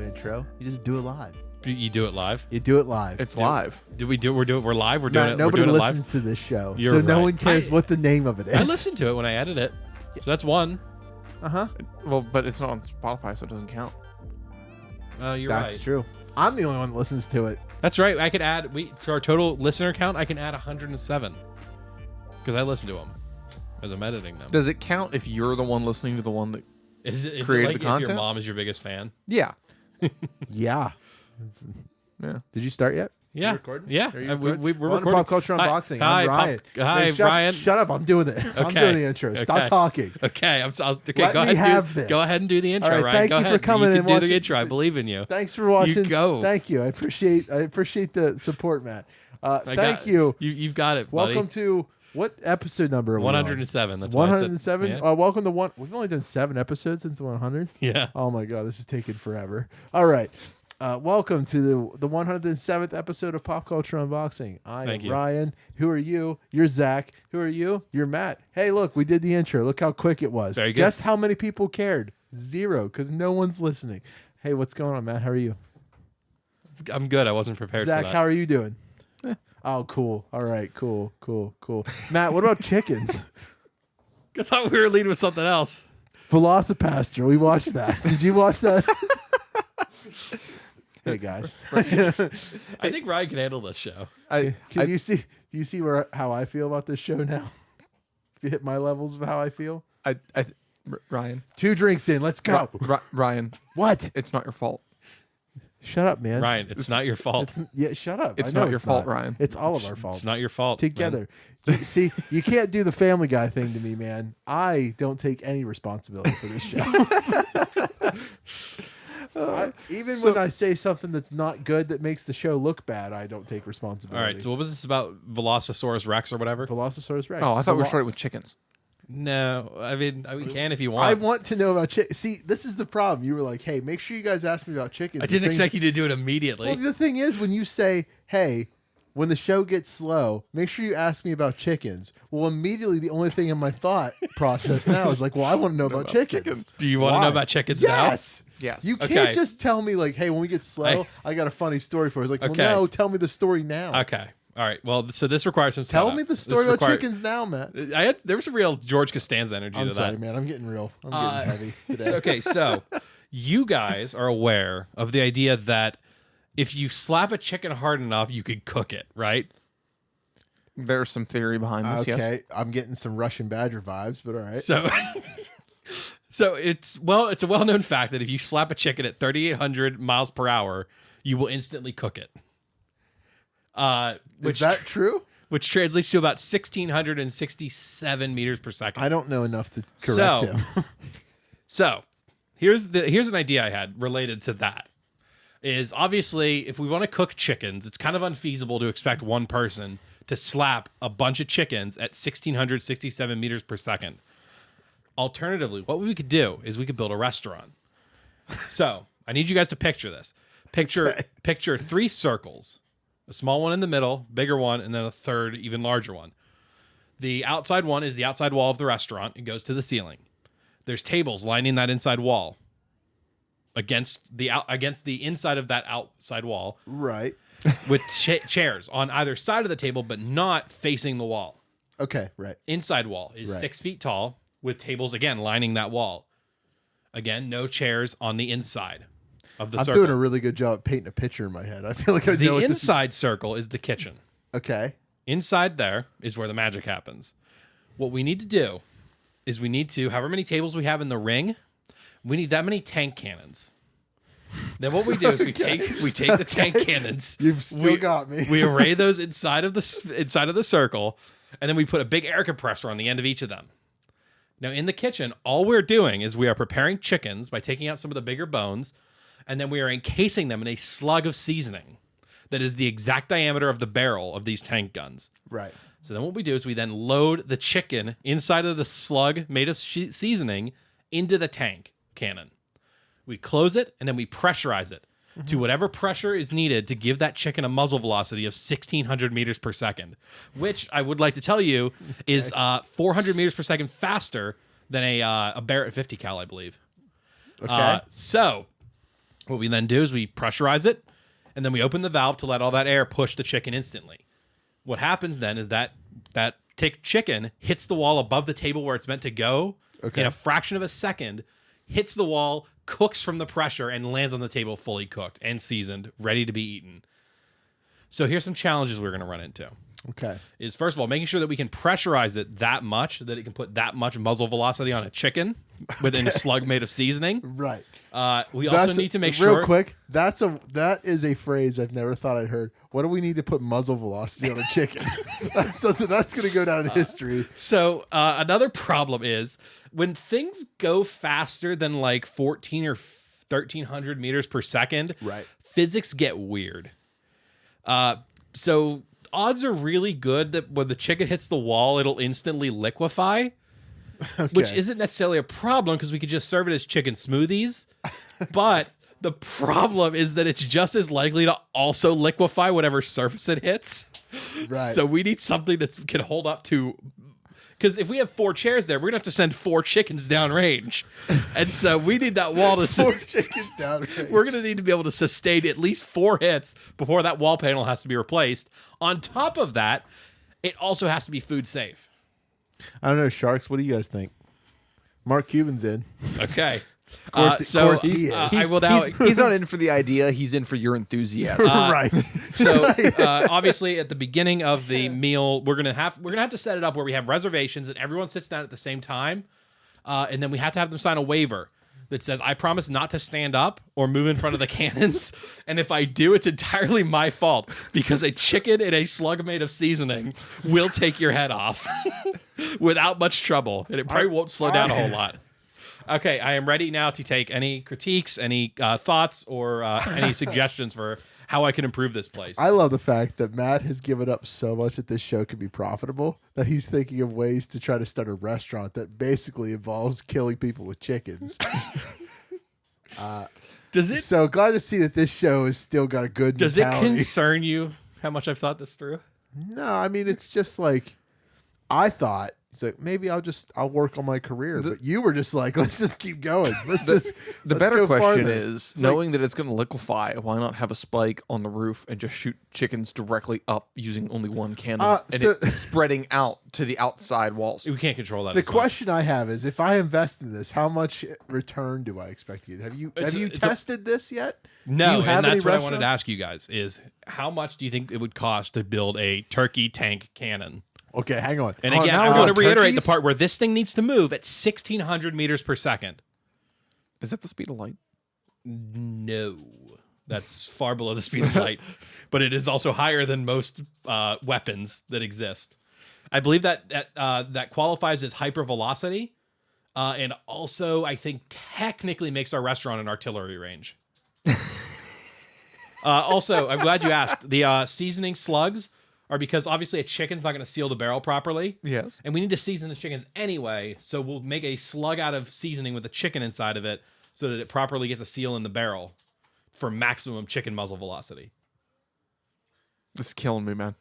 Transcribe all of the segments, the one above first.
no intro. You just do it live. Do you do it live? You do it live. It's live. Do we do? We're live. We're doing Matt, it. nobody we're doing listens it to this show, You're so no right. one cares what the name of it is. live. I listen to it when I edit it. So that's one. Well, but it's not on Spotify, so it doesn't count. You're That's right. true. I'm the only one that listens to it. That's right. I could add to our total listener count. I can add 107 because I listen to them as I'm editing them. Does it count if you're the one listening to the one that? Is it created like the if your content? mom is your biggest fan? Yeah. Yeah. Yeah. Did you start yet? Yeah. recording? Yeah. Are you We're recording? Welcome to recording. Pop Culture Unboxing. Hi, I'm Ryan. Hi, Hey, Ryan. Shut up. I'm doing it. I'm Okay. doing the intro. Stop Okay. talking. Okay. Okay. Let Go me ahead. have this. Go ahead and do the intro, All right, Ryan. thank Go you for ahead. coming you and can do watching. the intro. I believe in you. Thanks for watching. go. Thank you. I appreciate the support, Matt. Thank you. You've got it, buddy. Welcome to what episode number are we on? 107. That's why I said- 107. Yeah. Welcome to one. We've only done 7 episodes since 100. Yeah. Oh my god, this is taking forever. All right. Welcome to the 107th episode of Pop Culture Unboxing. I Thank am you. Ryan. Who are you? You're Zach. Who are you? You're Matt. Hey, look, we did the intro. Look how quick it was. Very good. Guess how many people cared? 0, because no one's listening. Hey, what's going on, Matt? How are you? I'm good. I wasn't prepared Zach, for that. how are you doing? Oh, cool. All right, cool. Matt, what about chickens? I thought we were leading with something else. Velocipastor. We watched that. Did you watch that? Hey guys. I think Ryan can handle this show. Do you see how I feel about this show now? If you hit my levels of how I feel. Ryan. 2 drinks in. Let's go. Ryan. What? It's not your fault. Shut up, man. Ryan, it's not your fault. Shut up. It's I know not your fault, Ryan. It's all of our faults. It's not your fault. Together. See, you can't do the Family Guy thing to me, man. I don't take any responsibility for this show. Even when I say something that's not good that makes the show look bad, I don't take responsibility. All right. So what was this about? Velociraptor Rex or whatever? Velociraptor Rex. Oh, I thought we were starting with chickens. No, I mean we can if you want. I want to know about chickens. See, this is the problem. You were like, "Hey, make sure you guys ask me about chickens." I didn't expect you to do it immediately. Well, the thing is, when you say, "Hey," when the show gets slow, make sure you ask me about chickens. Well, immediately the only thing in my thought process now is like, "Well, I want to know about chickens." Do you want to Why? know about chickens now? Yes. Yes. You can't Okay. just tell me like, "Hey, when we get slow, I got a funny story for you." It's like, Okay. "Well, no, tell me the story now." Okay. All right. Well, so this requires some. Tell setup. me the This story about require- chickens now, Matt. There was some real George Costanza energy I'm to sorry, that. man. I'm getting real. I'm getting heavy today. Okay, so you guys are aware of the idea that if you slap a chicken hard enough, you could cook it, right? There's some theory behind this. Okay, Yes. I'm getting some Russian Badger vibes, but all right. So, so it's a well-known fact that if you slap a chicken at 3,800 miles per hour, you will instantly cook it. Is that true? Which translates to about 1,667 meters per second. I don't know enough to correct him. So here's an idea I had related to that. Is obviously if we want to cook chickens, it's kind of unfeasible to expect one person to slap a bunch of chickens at 1,667 meters per second. Alternatively, what we could do is we could build a restaurant. So I need you guys to picture this. Picture 3 circles. A small one in the middle, bigger one, and then a third, even larger one. The outside one is the outside wall of the restaurant. It goes to the ceiling. There's tables lining that inside wall against the inside of that outside wall Right. with chairs on either side of the table, but not facing the wall. Okay, right. Inside wall is 6 feet tall with tables, again, lining that wall. Again, no chairs on the inside of the I'm circle. doing a really good job painting a picture in my head. I feel like I know The what inside circle is the kitchen. this is. Okay. Inside there is where the magic happens. What we need to do is we need to, however many tables we have in the ring, we need that many tank cannons. Then what we do is we take the tank cannons. You've still got me. We array those inside of the circle, and then we put a big air compressor on the end of each of them. Now in the kitchen, all we're doing is we are preparing chickens by taking out some of the bigger bones, and then we are encasing them in a slug of seasoning that is the exact diameter of the barrel of these tank guns. Right. So then what we do is we then load the chicken inside of the slug made of seasoning into the tank cannon. We close it, and then we pressurize it to whatever pressure is needed to give that chicken a muzzle velocity of 1,600 meters per second, which I would like to tell you is 400 meters per second faster than a Barrett 50 cal, I believe. Okay. So What we then do is we pressurize it, and then we open the valve to let all that air push the chicken instantly. What happens then is that chicken hits the wall above the table where it's meant to go in a fraction of a second, hits the wall, cooks from the pressure, and lands on the table fully cooked and seasoned, ready to be eaten. So here's some challenges we're going to run into. Okay. Is first of all, making sure that we can pressurize it that much that it can put that much muzzle velocity on a chicken within a slug made of seasoning. Right. We also need to make sure. Real quick, that is a phrase I've never thought I'd heard. What do we need to put muzzle velocity on a chicken? That's something that's going to go down in history. So another problem is when things go faster than like 14 or 1300 meters per second, right? Physics get weird. So odds are really good that when the chicken hits the wall, it'll instantly liquefy, which isn't necessarily a problem because we could just serve it as chicken smoothies. But the problem is that it's just as likely to also liquefy whatever surface it hits. Right. So we need something that can hold up to... Because if we have 4 chairs there, we're going to have to send 4 chickens downrange. And so we need that wall to... 4 chickens downrange. We're going to need to be able to sustain at least 4 hits before that wall panel has to be replaced. On top of that, it also has to be food safe. I don't know, Sharks, what do you guys think? Mark Cuban's in. Okay. Of course he is. He's not in for the idea. He's in for your enthusiasm. Right. So obviously, at the beginning of the meal, we're gonna have to set it up where we have reservations and everyone sits down at the same time, and then we have to have them sign a waiver that says, "I promise not to stand up or move in front of the cannons, and if I do, it's entirely my fault because a chicken in a slug made of seasoning will take your head off without much trouble, and it probably won't slow down a whole lot." Okay, I am ready now to take any critiques, any thoughts, or any suggestions for how I can improve this place. I love the fact that Matt has given up so much that this show could be profitable that he's thinking of ways to try to start a restaurant that basically involves killing people with chickens. Does it? So glad to see that this show has still got a good mentality. Does it concern you how much I've thought this through? No, I mean, it's just like, I thought, it's like, maybe I'll work on my career. But you were just like, let's just keep going. The better question is, knowing that it's going to liquefy, why not have a spike on the roof and just shoot chickens directly up using only one cannon and it's spreading out to the outside walls? We can't control that. The question I have is, if I invest in this, how much return do I expect to get? Have you tested this yet? No, and that's what I wanted to ask you guys is, how much do you think it would cost to build a turkey tank cannon? Okay, hang on. And again, I want to reiterate the part where this thing needs to move at 1,600 meters per second. Is that the speed of light? No. That's far below the speed of light. But it is also higher than most weapons that exist. I believe that qualifies as hypervelocity. And also, I think, technically makes our restaurant an artillery range. Also, I'm glad you asked. The seasoning slugs are because obviously a chicken's not going to seal the barrel properly. Yes. And we need to season the chickens anyway, so we'll make a slug out of seasoning with the chicken inside of it so that it properly gets a seal in the barrel for maximum chicken muzzle velocity. This is killing me, man.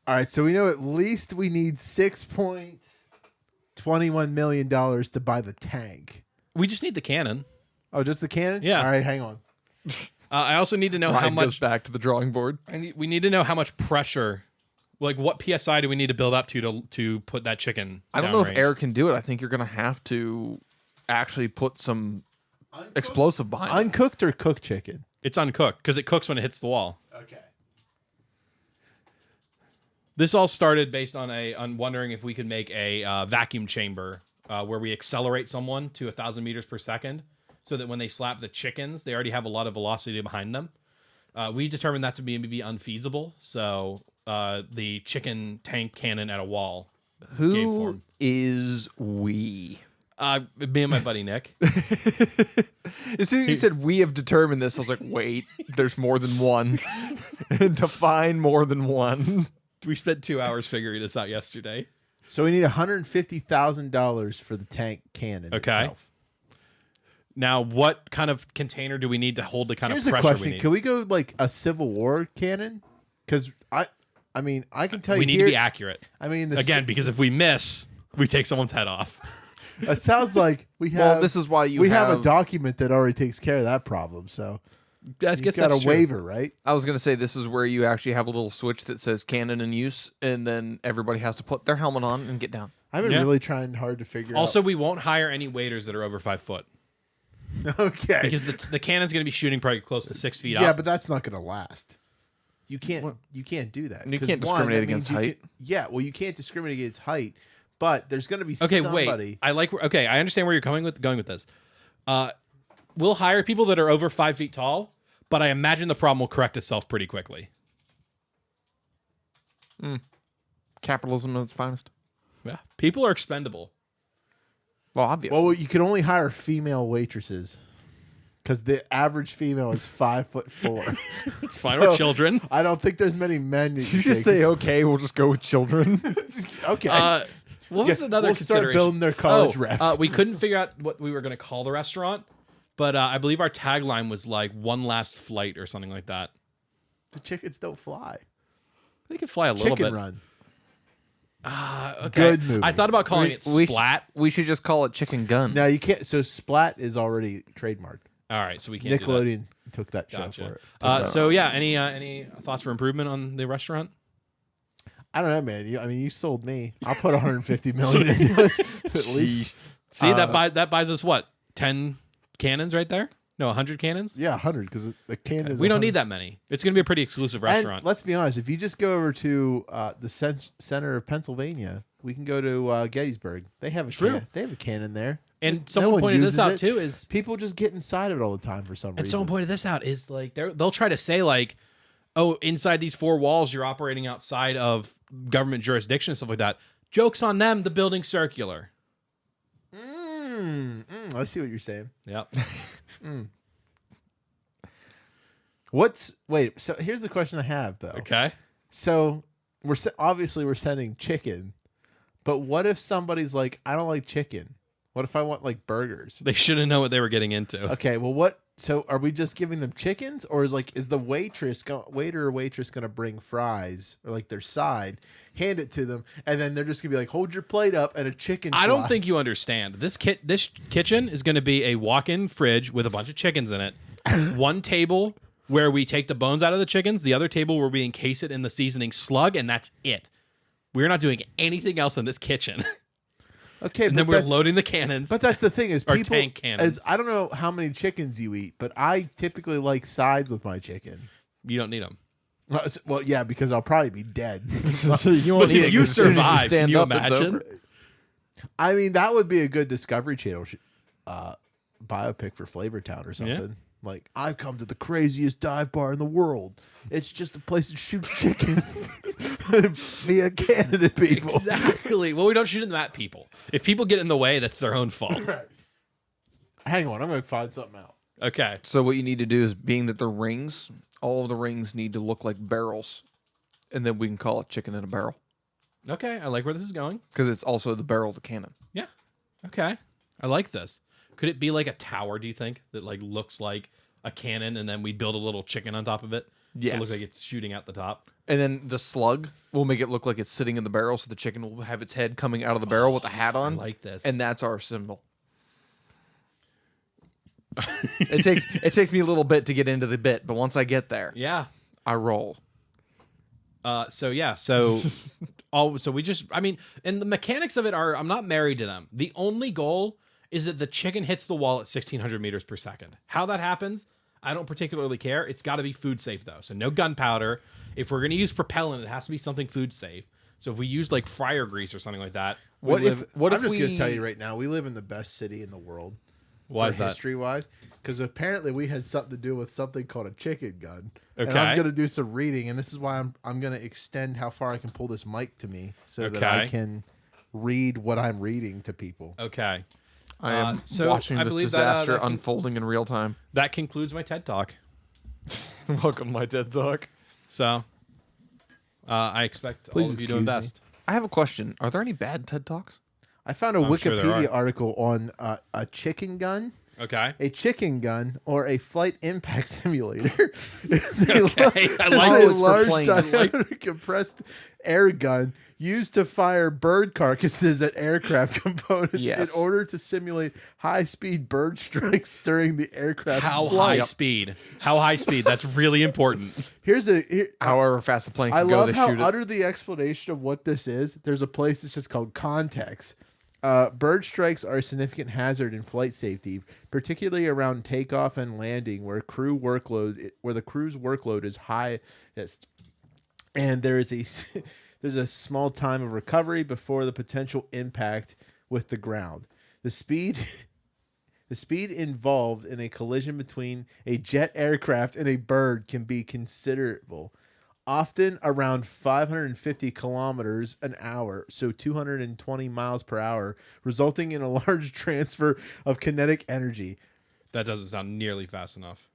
All right, so we know at least we need $6.21 million to buy the tank. We just need the cannon. Oh, just the cannon? Yeah. All right, hang on. I also need to know how much... goes back to the drawing board. We need to know how much pressure... Like, what PSI do we need to build up to put that chicken I don't know if air can do it. I think you're going to have to actually put some explosive behind it. Uncooked or cooked chicken? It's uncooked, because it cooks when it hits the wall. Okay. This all started based on wondering if we could make a vacuum chamber where we accelerate someone to 1,000 meters per second so that when they slap the chickens, they already have a lot of velocity behind them. We determined that to be maybe unfeasible, so... the chicken tank cannon at a wall. Who is we? Me and my buddy Nick. As soon as you said we have determined this, I was like, wait, there's more than one. Define more than one. We spent 2 hours figuring this out yesterday. So we need $150,000 for the tank cannon itself. Now, what kind of container do we need to hold the kind Here's of pressure a question. we need? Can we go like a Civil War cannon? Because I mean, I can tell you we need to be accurate. I mean, again, because if we miss, we take someone's head off. It sounds like we have. Well, this is why we have a document that already takes care of that problem. So I guess got that's a waiver, right? I was going to say this is where you actually have a little switch that says cannon in use, and then everybody has to put their helmet on and get down. I've been really trying hard to figure out. Also, we won't hire any waiters that are over 5 foot. Okay. Because the cannon's going to be shooting probably close to 6 feet up. Yeah, but that's not going to last. You can't do that. You can't discriminate against height. Well, you can't discriminate against height, but there's going to be somebody. Wait. I understand where you're going with this. We'll hire people that are over 5 feet tall, but I imagine the problem will correct itself pretty quickly. Capitalism at its finest. Yeah, people are expendable. Well, obviously. Well, you can only hire female waitresses because the average female is 5'4". It's fine with children. I don't think there's many men. Did you just say okay? We'll just go with children. Okay. What was another We'll consideration? start building their college reps. We couldn't figure out what we were going to call the restaurant, but I believe our tagline was like "one last flight" or something like that. The chickens don't fly. They can fly a little bit. Chicken Run. Okay. Good movie. I thought about calling it Splat. We should just call it Chicken Gun. No, you can't. So Splat is already trademarked. All right, so we can't. Nickelodeon took that show Gotcha. for it. So yeah, any thoughts for improvement on the restaurant? I don't know, man. You sold me. I'll put 150 million into it at least. See, that buys us what? 10 cannons right there? No, 100 cannons? Yeah, 100 because the cannon. We don't need that many. It's going to be a pretty exclusive restaurant. And let's be honest. If you just go over to the center of Pennsylvania, we can go to Gettysburg. They have a cannon there. And someone pointed this out too. Is people just get inside of it all the time for some reason? And someone pointed this out is like they'll try to say like, oh, inside these 4 walls, you're operating outside of government jurisdiction and stuff like that. Joke's on them. The building's circular. I see what you're saying. Yep. So here's the question I have though. Okay. So we're sending chicken, but what if somebody's like, I don't like chicken. What if I want like burgers? They shouldn't know what they were getting into. Okay. Well, so are we just giving them chickens, or is the waiter or waitress gonna bring fries or like their side, hand it to them, and then they're just gonna be like, hold your plate up and a chicken. I don't think you understand. This kitchen is going to be a walk-in fridge with a bunch of chickens in it. One table where we take the bones out of the chickens, the other table where we encase it in the seasoning slug, and that's it. We're not doing anything else in this kitchen. Okay, and then we're loading the cannons. But that's the thing is, or people, tank cannons. I don't know how many chickens you eat, but I typically like sides with my chicken. You don't need them. Well, yeah, because I'll probably be dead. You won't eat if you survive, can you up, imagine? I mean, that would be a good Discovery Channel biopic for Flavortown or something. Yeah. Like, I've come to the craziest dive bar in the world. It's just a place to shoot chicken via cannon at people. Exactly. Well, we don't shoot them at people. If people get in the way, that's their own fault. Right. Hang on, I'm going to find something out. Okay. So what you need to do is, being that the rings, all of the rings need to look like barrels, and then we can call it chicken in a barrel. Okay, I like where this is going. Because it's also the barrel of the cannon. Yeah. Okay. I like this. Could it be like a tower, do you think? That like looks like a cannon and then we build a little chicken on top of it? Yes. So it looks like it's shooting out the top. And then the slug will make it look like it's sitting in the barrel, so the chicken will have its head coming out of the barrel with a hat on. I like this. And that's our symbol. It takes me a little bit to get into the bit, but once I get there, yeah, I roll. So we just, I mean, and the mechanics of it are, I'm not married to them. The only goal is that the chicken hits the wall at 1,600 meters per second. How that happens, I don't particularly care. It's got to be food safe though. So no gunpowder. If we're going to use propellant, it has to be something food safe. So if we use like fryer grease or something like that, I'm just going to tell you right now, we live in the best city in the world. Why is that? History-wise, because apparently we had something to do with something called a chicken gun. Okay. And I'm going to do some reading, and this is why I'm going to extend how far I can pull this mic to me so that I can read what I'm reading to people. Okay. I am watching this disaster unfolding in real time. That concludes my TED Talk. Welcome to my TED Talk. So, I expect all of you to invest. I have a question. Are there any bad TED Talks? I found a Wikipedia article on a chicken gun. Okay. A chicken gun or a flight impact simulator is Okay. I like a it. large diameter compressed air gun used to fire bird carcasses at aircraft components in order to simulate high-speed bird strikes during the aircraft's flight. High speed? How high speed? That's really important. However fast the plane can I go, love they how shoot it. under the explanation of what this is, there's a place that's just called context. Bird strikes are a significant hazard in flight safety, particularly around takeoff and landing, where the crew's workload is highest, and there's a small time of recovery before the potential impact with the ground. The speed involved in a collision between a jet aircraft and a bird can be considerable. Often around 550 kilometers an hour, so 220 miles per hour, resulting in a large transfer of kinetic energy. That doesn't sound nearly fast enough.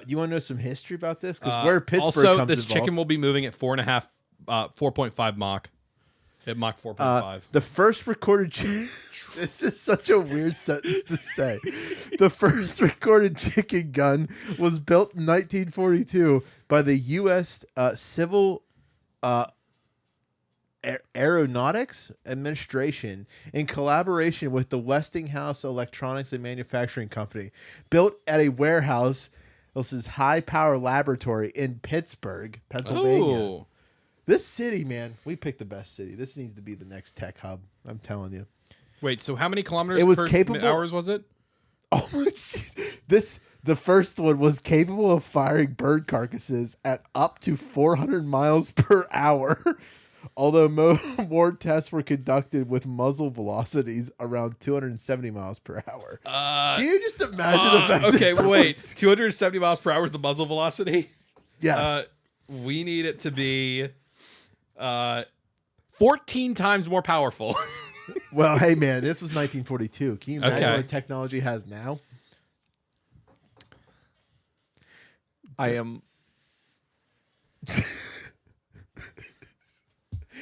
You want to know some history about this? Because where Pittsburgh also, comes this involved, chicken will be moving at 4.5 Mach. At Mach 4.5. The first recorded... This is such a weird sentence to say. The first recorded chicken gun was built in 1942 by the U.S. Civil Aeronautics Administration in collaboration with the Westinghouse Electronics and Manufacturing Company. Built at a warehouse, this is High Power Laboratory in Pittsburgh, Pennsylvania. Ooh. This city, man, we picked the best city. This needs to be the next tech hub. I'm telling you. Wait, so how many kilometers per hours was it? Oh my! The first one was capable of firing bird carcasses at up to 400 miles per hour. Although more tests were conducted with muzzle velocities around 270 miles per hour. Can you just imagine the fact? Okay, wait. 270 miles per hour is the muzzle velocity? Yes. We need it to be 14 times more powerful. Well, hey, man, this was 1942. Can you imagine what technology has now? I am...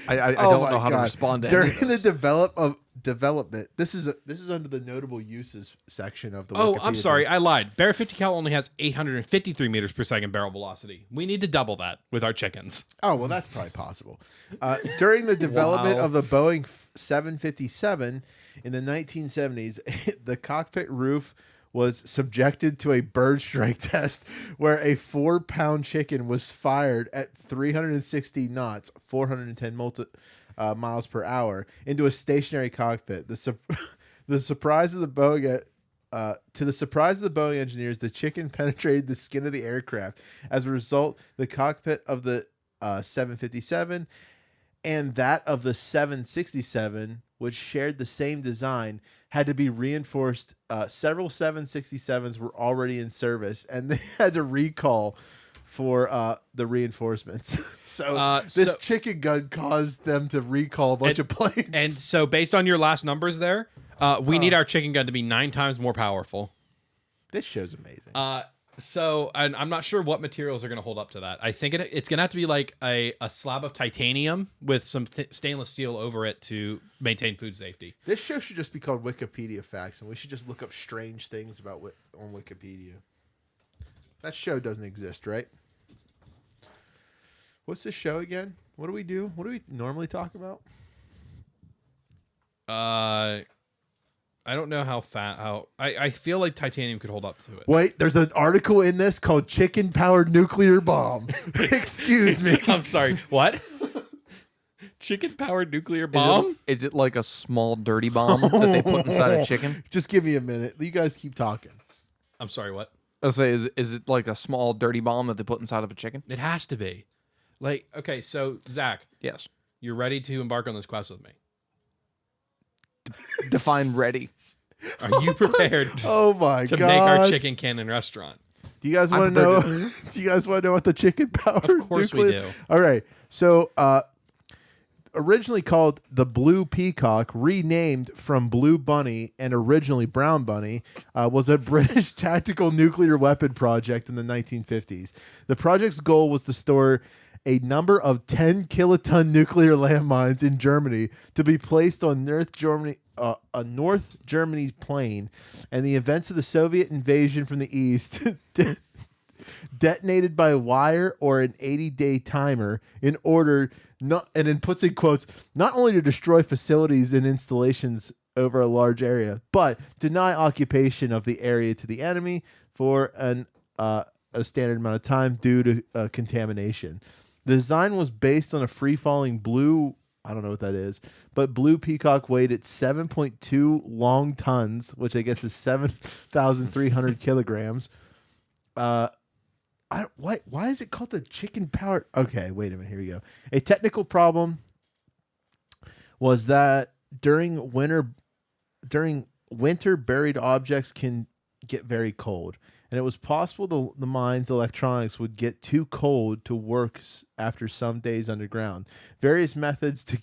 I don't know how to respond to During any of this. the development, this is under the notable uses section of the. Oh, Wikipedia I'm sorry, page. I lied. Bear 50 cal only has 853 meters per second barrel velocity. We need to double that with our chickens. Oh well, that's probably possible. During the development of the Boeing 757 in the 1970s, the cockpit roof was subjected to a bird strike test where a 4-pound chicken was fired at 360 knots, 410 miles per hour, into a stationary cockpit. The surprise of the Boeing, to the surprise of the Boeing engineers, the chicken penetrated the skin of the aircraft. As a result, the cockpit of the 757 and that of the 767, which shared the same design, had to be reinforced. Several 767s were already in service, and they had to recall for the reinforcements. So this chicken gun caused them to recall a bunch of planes. And so based on your last numbers there, we need our chicken gun to be 9 times more powerful. This show's amazing. So I'm not sure what materials are going to hold up to that. I think it's going to have to be like a slab of titanium with some stainless steel over it to maintain food safety. This show should just be called Wikipedia Facts, and we should just look up strange things about on Wikipedia. That show doesn't exist, right? What's this show again? What do we do? What do we normally talk about? I don't know how I feel like titanium could hold up to it. Wait, there's an article in this called Chicken Powered Nuclear Bomb. Excuse me. I'm sorry. What? Chicken powered nuclear bomb? Is it like a small dirty bomb that they put inside a chicken? Just give me a minute. You guys keep talking. I'm sorry, what? I'll say, is it like a small dirty bomb that they put inside of a chicken? It has to be. Like, okay, so Zach. Yes. You're ready to embark on this quest with me. Define ready. Are you prepared oh my to God. make our chicken cannon restaurant? Do you guys want to know? Do you guys want to know what the chicken powered? Of course nuclear? we do. All right. So, originally called the Blue Peacock, renamed from Blue Bunny and originally Brown Bunny, was a British tactical nuclear weapon project in the 1950s. The project's goal was to store a number of 10 kiloton nuclear landmines in Germany to be placed on North Germany's plain, and the events of the Soviet invasion from the east detonated by wire or an 80-day timer in order not, and then puts in quotes, not only to destroy facilities and installations over a large area, but deny occupation of the area to the enemy for a standard amount of time due to contamination. The design was based on a free-falling blue, I don't know what that is, but Blue Peacock weighed at 7.2 long tons, which I guess is 7,300 kilograms. Why is it called the chicken powered? Okay, wait a minute. Here we go. A technical problem was that during winter, buried objects can get very cold, and it was possible the mine's electronics would get too cold to work after some days underground. Various methods to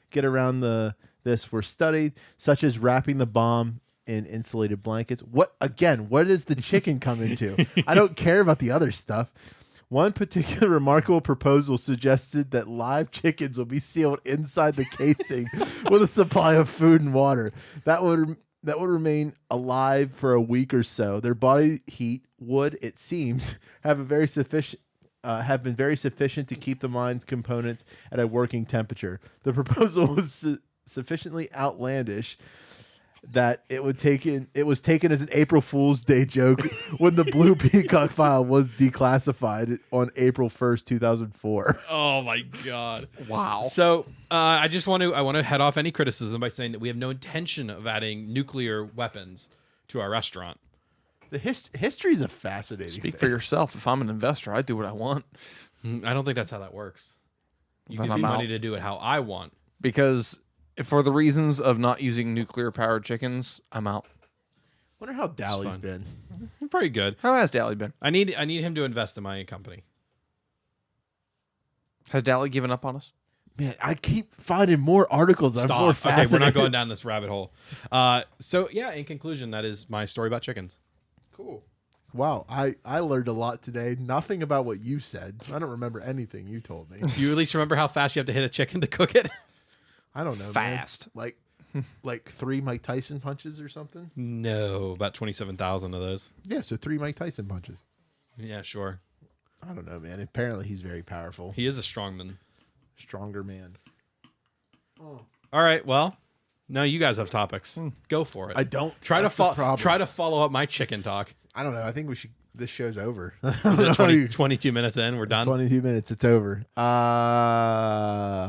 get around this were studied, such as wrapping the bomb in insulated blankets. What does the chicken come into? I don't care about the other stuff. One particular remarkable proposal suggested that live chickens will be sealed inside the casing with a supply of food and water. That would remain alive for a week or so. Their body heat would, it seems, have been very sufficient to keep the mine's components at a working temperature. The proposal was sufficiently outlandish that it was taken as an April Fool's Day joke when the Blue Peacock file was declassified on April 1st, 2004. Oh my God. Wow. So I want to head off any criticism by saying that we have no intention of adding nuclear weapons to our restaurant. The history is a fascinating Speak thing. for yourself. If I'm an investor, I do what I want. I don't think that's how that works. You Then give I'm me out. money to do it how I want. Because for the reasons of not using nuclear-powered chickens, I'm out. Wonder how Dally's fun. been. Pretty good. How has Dally been? I need him to invest in my company. Has Dally given up on us? Man, I keep finding more articles. I'm more Stop. Okay, fascinated. we're not going down this rabbit hole. So yeah, in conclusion, that is my story about chickens. Cool. Wow, I learned a lot today. Nothing about what you said. I don't remember anything you told me. Do you at least remember how fast you have to hit a chicken to cook it? I don't know. Fast. Man. Like 3 Mike Tyson punches or something? No, about 27,000 of those. Yeah, so 3 Mike Tyson punches. Yeah, sure. I don't know, man. Apparently he's very powerful. He is a strongman. Stronger man. All right, well, now you guys have topics. Go for it. I don't. Try That's to the problem. try to follow up my chicken talk. I don't know. I think we should. This show's over. Is it 22 minutes in, we're done. 22 minutes. It's over.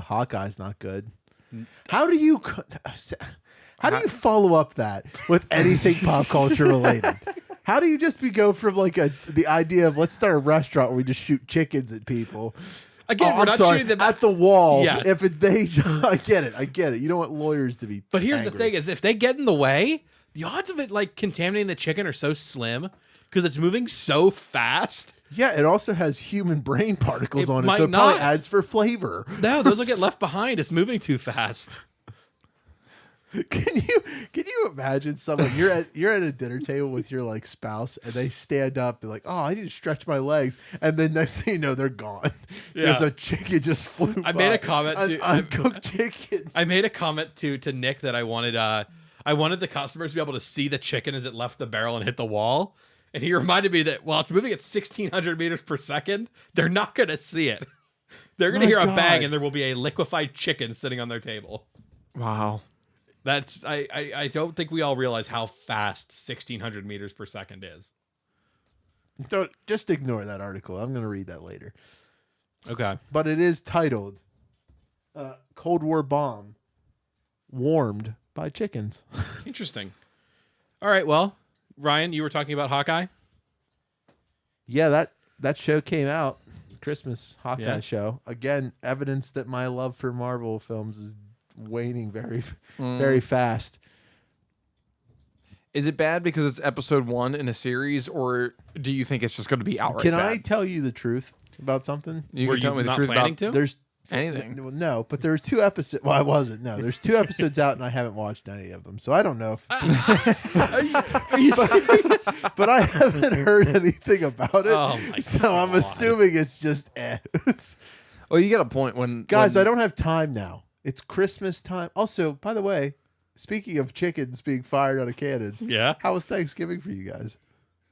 Hawkeye's not good. How do you follow up that with anything pop culture related? How do you just go from the idea of let's start a restaurant where we just shoot chickens at people? Again, we're not shooting them at the wall. Yeah. I get it. You don't want lawyers to be. But here's the angry. thing: is if they get in the way, the odds of it contaminating the chicken are so slim because it's moving so fast. Yeah, it also has human brain particles It on it, might so it probably not. adds for flavor. No, those will get left behind. It's moving too fast. Can you imagine someone you're at a dinner table with your spouse and they stand up, they're like, "Oh, I need to stretch my legs," and then next thing you know, they're gone. Yeah. Because a chicken just flew by. I made a comment to uncooked chicken. I made a comment to Nick that I wanted the customers to be able to see the chicken as it left the barrel and hit the wall. And he reminded me that while it's moving at 1,600 meters per second, they're not going to see it. They're going to hear a bang, and there will be a liquefied chicken sitting on their table. Wow. That's I don't think we all realize how fast 1,600 meters per second is. Don't just ignore that article. I'm going to read that later. Okay. But it is titled "Cold War Bomb Warmed by Chickens." Interesting. All right. Well, Ryan, you were talking about Hawkeye? Yeah, that show came out. Christmas Hawkeye Yeah. show. Again, evidence that my love for Marvel films is waning very, very fast. Is it bad because it's episode 1 in a series, or do you think it's just going to be outright Can bad? I tell you the truth about something? You Were can tell you me the not truth planning about to? There's anything. no, but there were 2 episodes. Well, I wasn't. No, there's 2 episodes out, and I haven't watched any of them, so I don't know. Are you serious? But I haven't heard anything about it, Oh my so I'm God. assuming it's just Well, you got a point when guys, I don't have time now. It's Christmas time. Also, by the way, speaking of chickens being fired out of cannons, Yeah. how was Thanksgiving for you guys?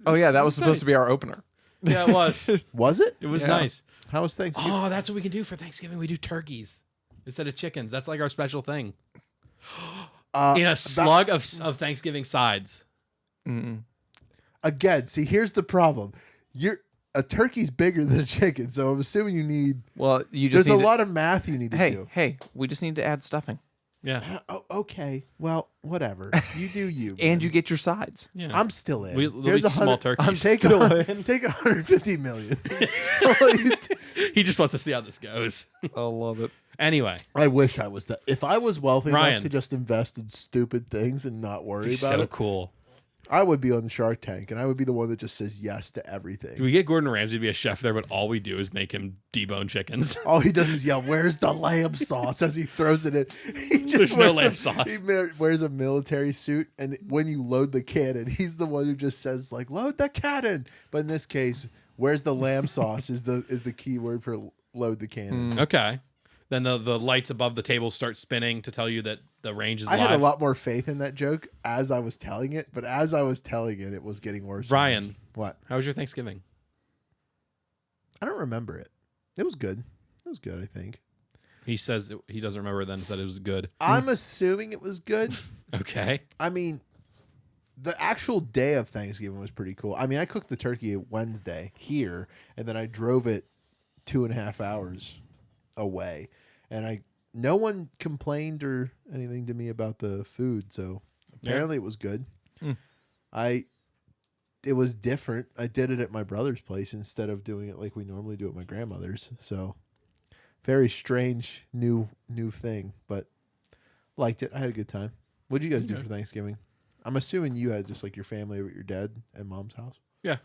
Oh yeah, that was supposed to be our opener. Yeah, it was. Was it? It was Yeah. nice. How was Thanksgiving? Oh, that's what we can do for Thanksgiving. We do turkeys instead of chickens. That's like our special thing. In a slug of Thanksgiving sides. Mm-mm. Again, see, here's the problem. A turkey's bigger than a chicken, so I'm assuming you need. Well, you just There's need a lot of math you need to do. Hey, we just need to add stuffing, Yeah. Oh, okay. Well, whatever. You do you. and man. you get your sides. Yeah. I'm still in. There'll Here's be small turkeys. I'm Take still take 150 million. He just wants to see how this goes. I love it. Anyway, I wish I was that. If I was wealthy Ryan. enough to just invest in stupid things and not worry he's about so it, cool. I would be on the Shark Tank, and I would be the one that just says yes to everything. Do we get Gordon Ramsay to be a chef there, but all we do is make him debone chickens? All he does is yell, "Where's the lamb sauce?" as he throws it in. He just There's no wears lamb sauce. He wears a military suit, and when you load the cannon, he's the one who just says, like, "Load the cannon." But in this case, "Where's the lamb sauce?" is the key word for load the cannon. Okay. Then the lights above the table start spinning to tell you that the range is I live. had a lot more faith in that joke as I was telling it, but as I was telling it, it was getting worse. Brian, What? how was your Thanksgiving? I don't remember it. It was good. It was good, I think. He says he doesn't remember then, said it was good. I'm assuming it was good. Okay. I mean, the actual day of Thanksgiving was pretty cool. I mean, I cooked the turkey Wednesday here, and then I drove it 2.5 hours away, and no one complained or anything to me about the food, so apparently it was good. It was different. I did it at my brother's place instead of doing it like we normally do at my grandmother's, so very strange new thing, but liked it. I had a good time. What'd you guys do for Thanksgiving? I'm assuming you had just like your family over at your dad and mom's house. Yeah.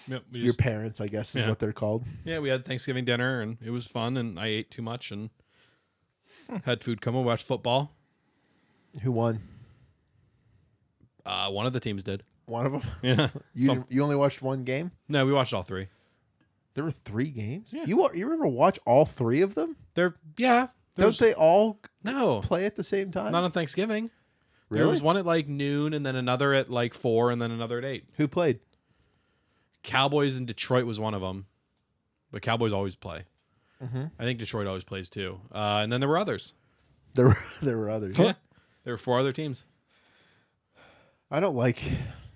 Yep, Your parents, I guess, is what they're called. Yeah, we had Thanksgiving dinner, and it was fun, and I ate too much and had food come and watch football. Who won? One of the teams did. One of them? Yeah. You only watched one game? No, we watched all three. There were 3 games? Yeah. You ever watch all 3 of them? Don't they all No. play at the same time? Not on Thanksgiving. Really? There was one at like noon, and then another at like 4, and then another at 8. Who played? Cowboys in Detroit was one of them, but Cowboys always play. Mm-hmm. I think Detroit always plays too. And then there were others. There were others. Yeah, there were 4 other teams. I don't like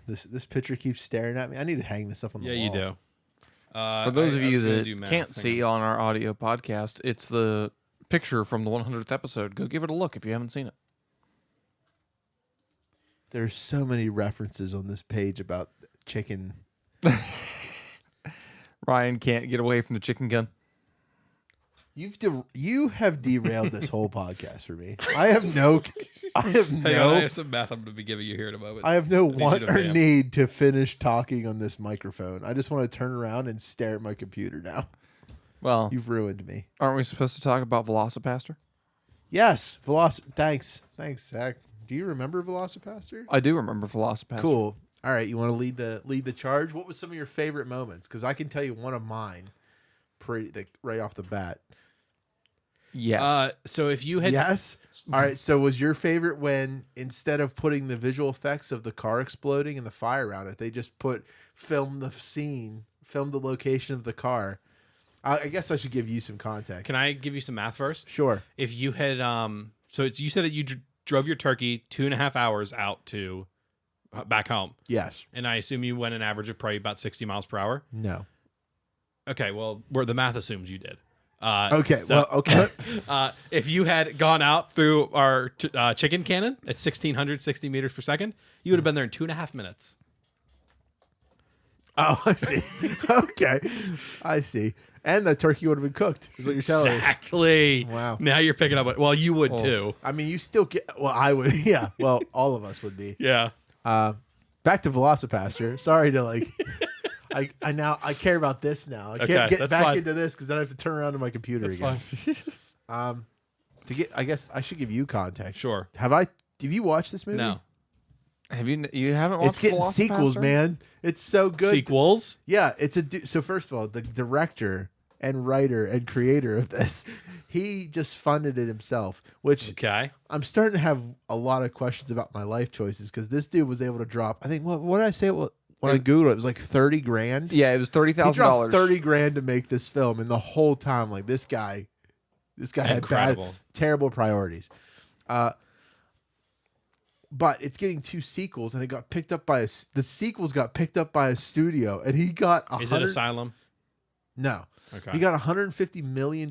this picture keeps staring at me. I need to hang this up on the wall. Yeah, you do. For those of I you was gonna that do math. can't Hang see on. on our audio podcast, it's the picture from the 100th episode. Go give it a look if you haven't seen it. There's so many references on this page about chicken. Ryan can't get away from the chicken gun. You have derailed this whole podcast for me. I have no Hang on, I have some math I'm going to be giving you here in a moment. I have no need want you to or vamp. need to finish talking on this microphone. I just want to turn around and stare at my computer now. Well, You've ruined me. aren't we supposed to talk about Velocipastor? Yes, Thanks, Zach. Do you remember Velocipastor? I do remember Velocipastor. Cool. All right, you want to lead the charge? What was some of your favorite moments? Because I can tell you one of mine, right off the bat. Yes. So if you had Yes. All right. So was your favorite when instead of putting the visual effects of the car exploding and the fire around it, they just film the location of the car? I guess I should give you some context. Can I give you some math first? Sure. If you had you said that you drove your turkey 2.5 hours out to back home, Yes. and I assume you went an average of probably about 60 miles per hour. No. Okay, well, where the math assumes you did. Okay. Okay. If you had gone out through our chicken cannon at 1,660 meters per second, you would have been there in 2.5 minutes. Oh, I see. Okay. I see. And the turkey would have been cooked, is what you're telling me. Exactly. Wow. Now you're picking up. Well, you would too. I mean, you still get. Well, I would. Yeah. Well, all of us would be. Yeah. Back to Velocipastor. Sorry to like. I care about this now. I can't Okay, get that's back fine. into this because then I have to turn around to my computer again. I guess I should give you context. Sure. Have you watched this movie? No. Have you haven't watched It's getting sequels, Velocipastor? man. It's so good. Sequels? Yeah, so first of all, the director and writer and creator of this. He just funded it himself, which I'm starting to have a lot of questions about my life choices because this dude was able to drop, I think, what did I say? When I Googled it, it was like $30,000. Yeah, it was $30,000. He dropped $30,000 to make this film, and the whole time, like, this guy had terrible priorities. But it's getting 2 sequels, and it got picked up by the sequels got picked up by a studio, and he got Is it Asylum? No. Okay. He got $150 million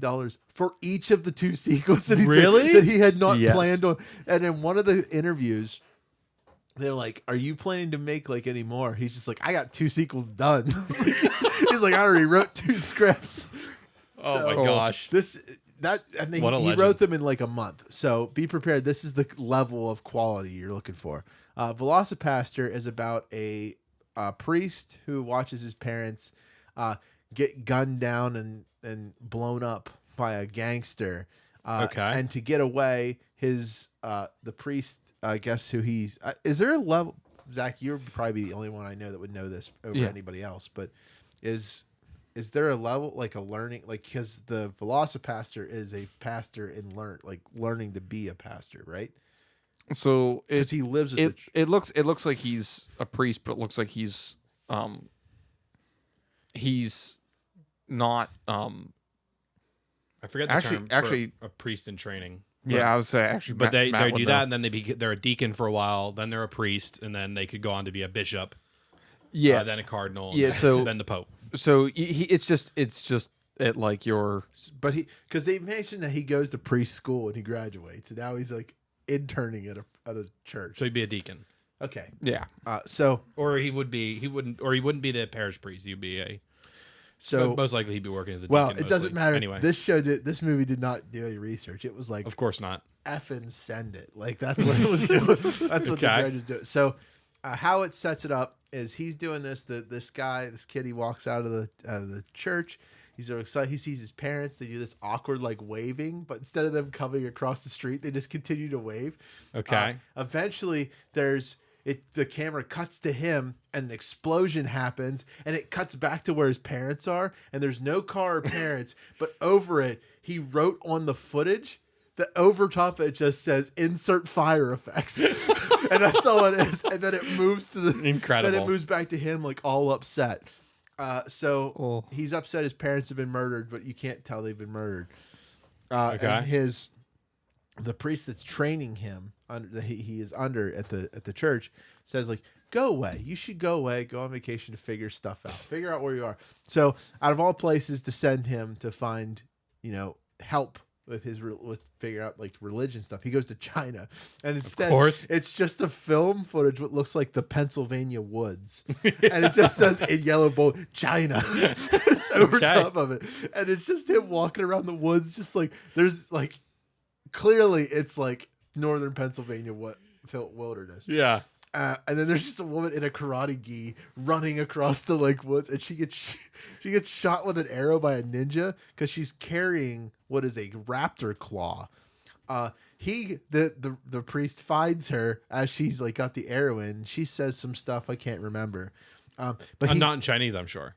for each of the 2 sequels that he had not planned on. And in one of the interviews, they're like, "Are you planning to make like any more?" He's just like, "I got 2 sequels done." He's like, "I already wrote 2 scripts." Oh my gosh. He wrote them in like a month. So be prepared. This is the level of quality you're looking for. Velocipastor is about a priest who watches his parents get gunned down and blown up by a gangster. And to get away, the priest, I guess who he's is there a level? Zach, you're probably the only one I know that would know this over anybody else, but is there a level like a learning, like, because the Velocipastor is a pastor in learning to be a pastor, right? So because he lives at it looks like he's a priest, but it looks like he's not I forget the term for a priest in training. Yeah, I would say actually, but they do that, and then they're a deacon for a while, then they're a priest, and then they could go on to be a bishop. Yeah, then a cardinal. Yeah, so then the pope. So it's just at like your. But because they mentioned that he goes to priest school and he graduates, and now he's like interning at a church. So he'd be a deacon. Okay. Yeah. Or he wouldn't be the parish priest. He'd be a. So most likely he'd be working as a deacon. Well, it doesn't matter. Anyway, this movie did not do any research. It was like, of course not. Effing send it. Like that's what it was doing. That's what the judge was doing. So how it sets it up is he's doing this. This kid, he walks out of the church. He's so excited. He sees his parents. They do this awkward like waving, but instead of them coming across the street, they just continue to wave. Okay. Eventually, the camera cuts to him and an explosion happens and it cuts back to where his parents are and there's no car or parents, but over it, he wrote on the footage that over top of it just says insert fire effects. And that's all it is. And then it moves to incredible. Then it moves back to him like all upset. He's upset his parents have been murdered, but you can't tell they've been murdered. And the priest that's training him he is under at the church says like, go away. You should go away. Go on vacation to figure stuff out. Figure out where you are. So out of all places to send him to find, help with figure out like religion stuff, he goes to China, and instead it's just a film footage what looks like the Pennsylvania woods, and it just says in yellow bold China. It's over top of it, and it's just him walking around the woods, just like there's like clearly it's like northern Pennsylvania wilderness. Yeah. And then there's just a woman in a karate gi running across the like woods, and she gets shot with an arrow by a ninja because she's carrying what is a raptor claw. The priest finds her as she's like got the arrow in. She says some stuff I can't remember. But not in Chinese, I'm sure.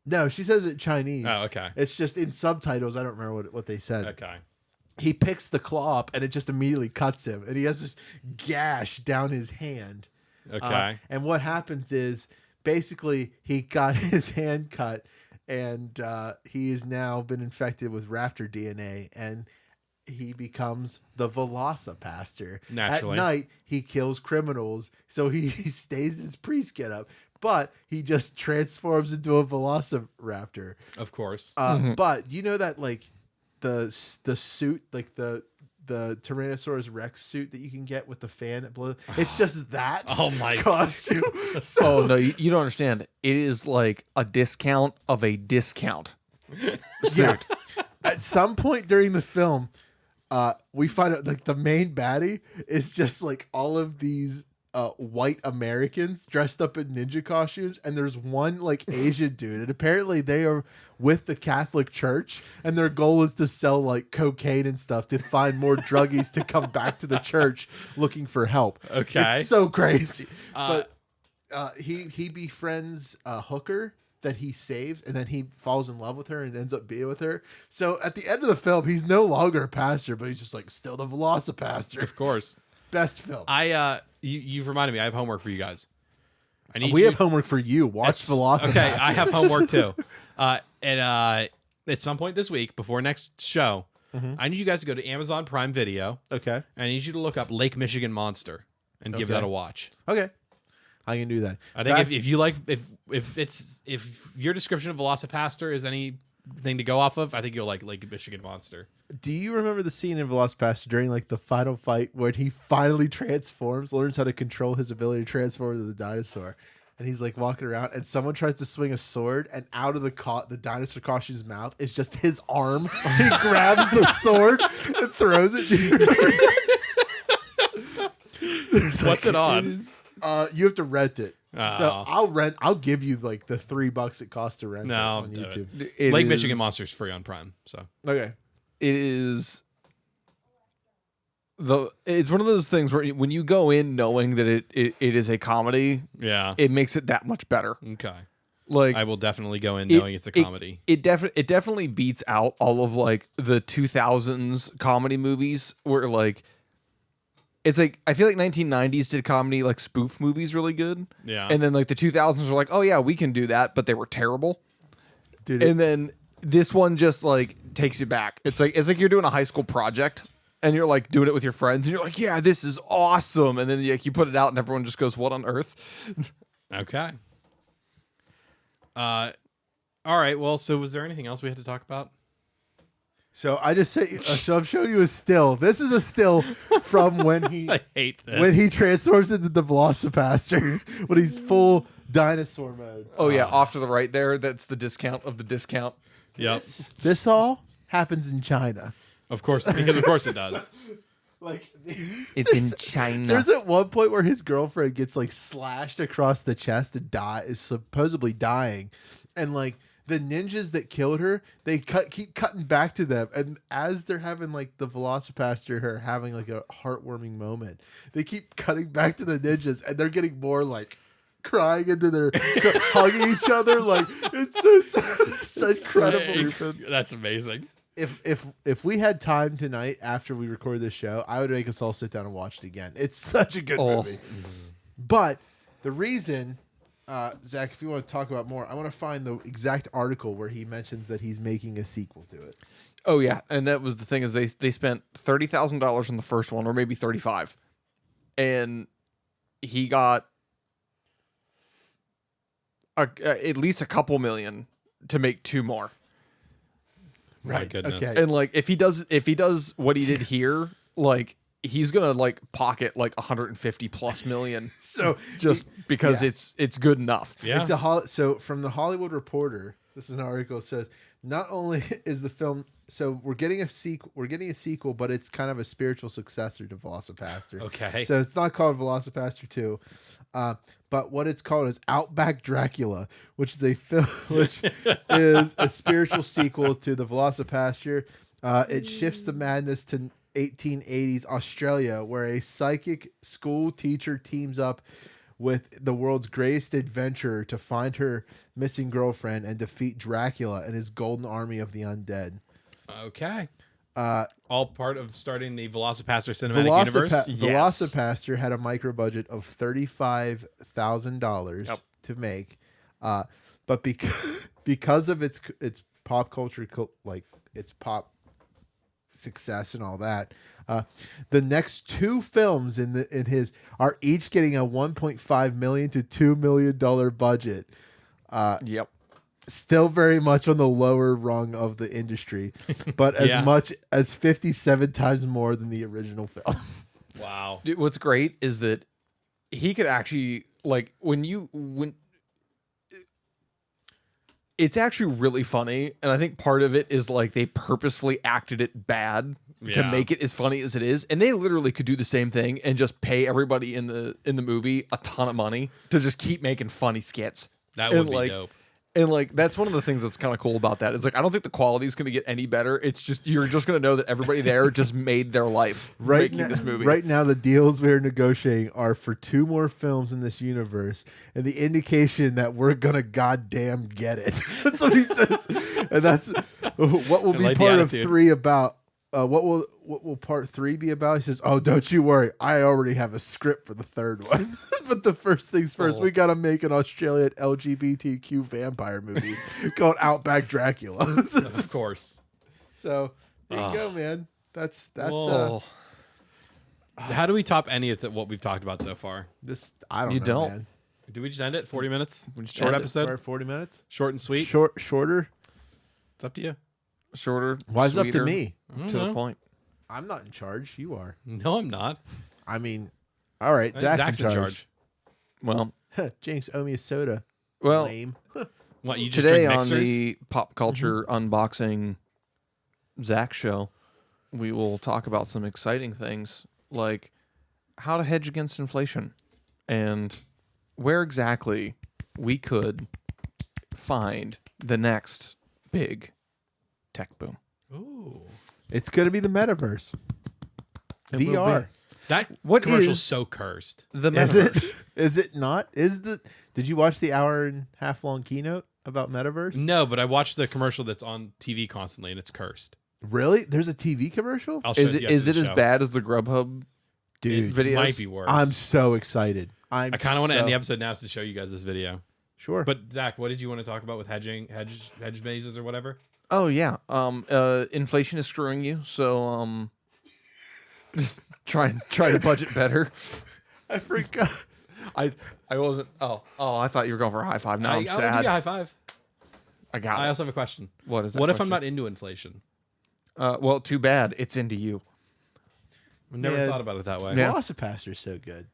No, she says it in Chinese. Oh, okay. It's just in subtitles. I don't remember what they said. Okay. He picks the claw up and it just immediately cuts him, and he has this gash down his hand. Okay. And what happens is basically he got his hand cut, and he has now been infected with raptor DNA, and he becomes the Velocipastor. Naturally. At night, he kills criminals, so he stays in his priest getup, but he just transforms into a Velociraptor. Of course. But you know that like the suit, like the Tyrannosaurus Rex suit that you can get with the fan that blows. It's just that costume. So, no, you don't understand. It is like a discount of a discount suit. Yeah. At some point during the film, we find out like the main baddie is just like all of these white Americans dressed up in ninja costumes, and there's one like Asian dude, and apparently they are with the Catholic Church, and their goal is to sell like cocaine and stuff to find more druggies to come back to the church looking for help. Okay. It's so crazy. But he befriends a hooker that he saves, and then he falls in love with her and ends up being with her. So at the end of the film, he's no longer a pastor, but he's just like still the Velocipastor. Of course. Best film. You've reminded me. I have homework for you guys. We have homework for you. Watch Velocipastor. Okay, I have homework too. And at some point this week, before next show, I need you guys to go to Amazon Prime Video. Okay. And I need you to look up Lake Michigan Monster and give that a watch. Okay. I can do that. I think if you like if your description of Velocipastor is anything to go off of, I think you'll like Lake Michigan Monster. Do you remember the scene in Velocipastor during like the final fight where he finally transforms, learns how to control his ability to transform into the dinosaur? And he's like walking around, and someone tries to swing a sword, and out of the dinosaur costume's mouth is just his arm. He grabs the sword and throws it. What's it on? You have to rent it. So I'll give you like the $3 it costs to rent it on YouTube. Lake Michigan Monster's free on Prime. So okay, it is. It's one of those things where when you go in knowing that it is a comedy, it makes it that much better. Okay, like I will definitely go in knowing it's a comedy. It definitely beats out all of like the 2000s comedy movies where like it's like I feel like 1990s did comedy like spoof movies really good. Yeah, and then like the 2000s were like, oh yeah, we can do that, but they were terrible. Dude, and then this one just like takes you back. It's like you're doing a high school project. And you're like doing it with your friends, and you're like, "Yeah, this is awesome!" And then like, you put it out, and everyone just goes, "What on earth?" Okay. All right. Well, so was there anything else we had to talk about? So I just say, so I'm showing you a still. This is a still from when he I hate this. when he transforms into the Velocipastor when he's full dinosaur mode. Oh yeah, off to the right there. That's the discount of the discount. Yep. This all happens in China. Of course, because of course it does. Like it's in China. There's at one point where his girlfriend gets like slashed across the chest and is supposedly dying, and like the ninjas that killed her, they keep cutting back to them, and as they're having like the Velocipastor, her having like a heartwarming moment, they keep cutting back to the ninjas, and they're getting more like crying into their hugging each other. Like it's so incredible. That's amazing. If we had time tonight after we record this show, I would make us all sit down and watch it again. It's such a good movie. But the reason, Zach, if you want to talk about more, I want to find the exact article where he mentions that he's making a sequel to it. Oh yeah, and that was the thing is they spent $30,000 on the first one, or maybe 35, and he got at least a couple million to make two more. Right. My goodness. Okay. And like if he does what he did here, like he's gonna like pocket like 150 plus million. So just because it's good enough. Yeah. It's so from the Hollywood Reporter, this is an article that says not only is the film we're getting a sequel, but it's kind of a spiritual successor to Velocipastor. Okay. So it's not called Velocipastor 2. But what it's called is Outback Dracula, which is a film, which is a spiritual sequel to the Velocipastor. It shifts the madness to 1880s Australia, where a psychic school teacher teams up with the world's greatest adventurer to find her missing girlfriend and defeat Dracula and his golden army of the undead. Okay. All part of starting the Velocipastor cinematic universe. Velocipastor had a micro budget of $35,000 to make, but because of its pop culture, like its pop success and all that, the next two films in his are each getting a $1.5 million to $2 million budget. Yep. Still very much on the lower rung of the industry, but as much as 57 times more than the original film. Wow. Dude, what's great is that he could actually like when it's actually really funny, and I think part of it is like they purposefully acted it bad to make it as funny as it is, and they literally could do the same thing and just pay everybody in the movie a ton of money to just keep making funny skits. That would be dope. And like that's one of the things that's kind of cool about that. It's like I don't think the quality is going to get any better. It's just you're just going to know that everybody there just made their life making this movie. Right now, the deals we're negotiating are for 2 more films in this universe, and the indication that we're gonna goddamn get it. That's what he says, and that's what will be part of 3 about. What will part 3 be about? He says, "Oh, don't you worry, I already have a script for the 3rd one." But the first things first, we gotta make an Australian LGBTQ vampire movie called Outback Dracula. Of course. So there you go, man. That's how do we top any of what we've talked about so far? this. I don't You know, don't. man. Do we just end it? 40 minutes? Short Short episode? We're at 40 minutes. Short and sweet? Shorter. It's up to you. Shorter. Why is it up to sweeter, me? to the point? I'm not in charge. You are. No, I'm not. I mean, all right. Zach's in charge. Well, James, owe me a soda. well. Lame. What, you just Today drink on mixers? the pop culture unboxing Zach show, we will talk about some exciting things like how to hedge against inflation and where exactly we could find the next big tech boom. Ooh. It's going to be the metaverse. It will VR. be. That What commercial's is- so cursed. The Is metaverse. it? Is it not? Did you watch the 1.5 hour long keynote about metaverse? No, but I watched the commercial that's on TV constantly, and it's cursed. Really? There's a TV commercial? I'll show Is it it to you is after it the as show. bad as the Grubhub Dude, videos? It might be worse. I'm so excited. I kind of want to end the episode now to show you guys this video. Sure. But Zach, what did you want to talk about with hedge mazes or whatever? Oh yeah. Inflation is screwing you, so try to budget better. I forgot. I wasn't. Oh, I thought you were going for a high five. Now I'm I'll give sad. you a high five. I got I it. also have a question. What is that? What if I'm question? not into inflation? Well, too bad. It's into you. I've never Yeah. thought about it that way. Yeah. Velocipastor is so good.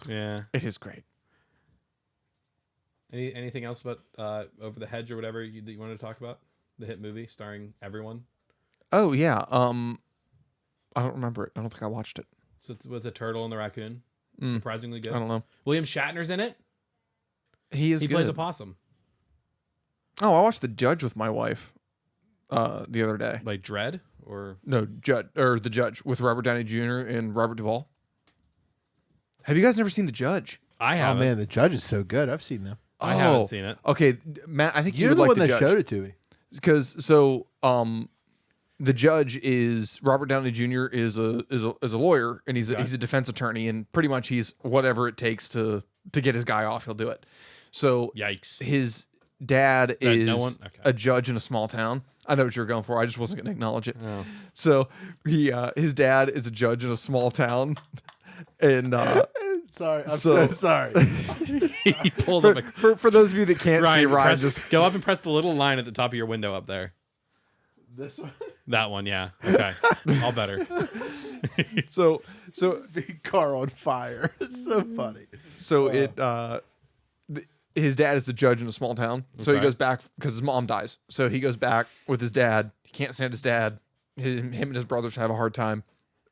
Yeah. It is great. Anything else about Over the Hedge or whatever that you wanted to talk about? The hit movie starring everyone. Oh yeah. I don't remember it. I don't think I watched it. So it's with the turtle and the raccoon. Mm. Surprisingly good. I don't know. William Shatner's in it. He is. He good. plays a possum. Oh, I watched The Judge with my wife the other day. Like Dread or No, The Judge with Robert Downey Jr. and Robert Duvall. Have you guys never seen The Judge? I Oh haven't. man, the judge is so good. I've seen them. I haven't seen it. Okay, Matt, I think you You're would the like one The that Judge. showed it to me. Because the judge is Robert Downey Jr. is a lawyer and he's a defense attorney and pretty much he's whatever it takes to get his guy off, he'll do it. So Yikes. his dad is no one? Okay. a judge in a small town. I know what you're going for. I just wasn't going to acknowledge it. Oh. So his dad is a judge in a small town, and Sorry, I'm so sorry. He pulled up a for those of you that can't see, Ryan, Ryan just go up and press the little line at the top of your window up there. This one, That one, yeah. Okay. All better. so big car on fire. It's so funny. So his dad is the judge in a small town. So he Okay. goes back because his mom dies. So he goes back with his dad. He can't stand his dad. Him and his brothers have a hard time,